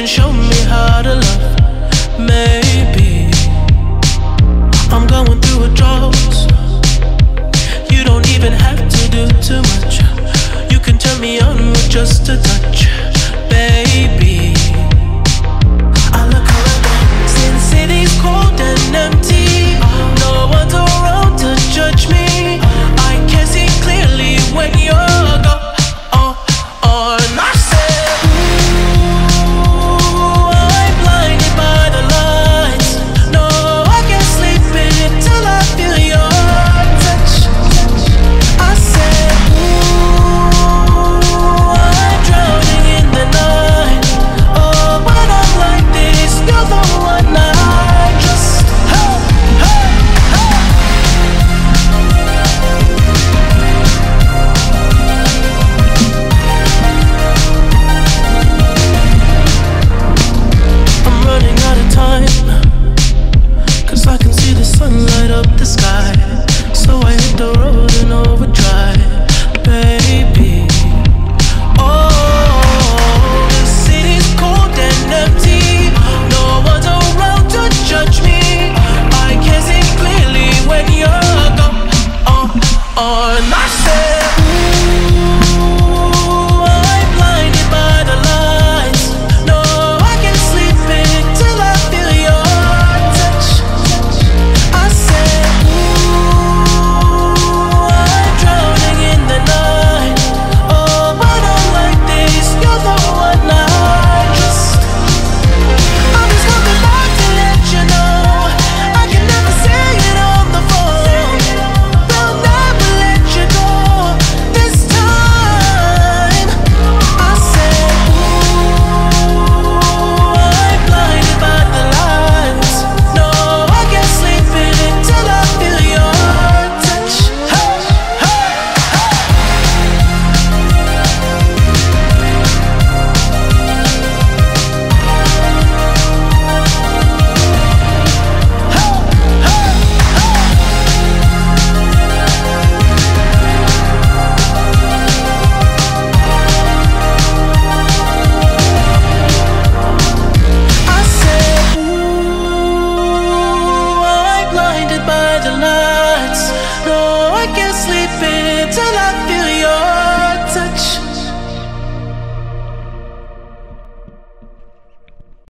can show me how to love. Maybe I'm going through a drought. You don't even have to do too much. You can turn me on with just a touch, baby. I look around, since city's cold and empty, no one's around to judge me. I can see clearly when you're gone. I said, ooh, I'm blinded by the lights. No, I can't sleep until I feel your touch. I said, ooh, I'm drowning in the night. Oh, when I'm like this, you're the one I trust. Hey, hey, hey. I'm running out of time, 'cause I can see the sun light up the sky. So I hit the road in overdrive, baby. Oh, the city's cold and empty. No one's around to judge me. I can see clearly when you're gone. And I said, ooh, I'm blinded by the lights. No, I can't sleep until I feel your touch. I said, ooh, I'm drowning in the night. Oh, when I'm like this, you're the one I trust. I'm just coming back to let you know I can never say it on the phone. They'll never let you go this time. I said, ooh, I'm blinded by the lights. No, I can't sleep until I feel your touch. Hey, hey, hey. I said, ooh, I'm blinded by the lights. No, I can't sleep until I feel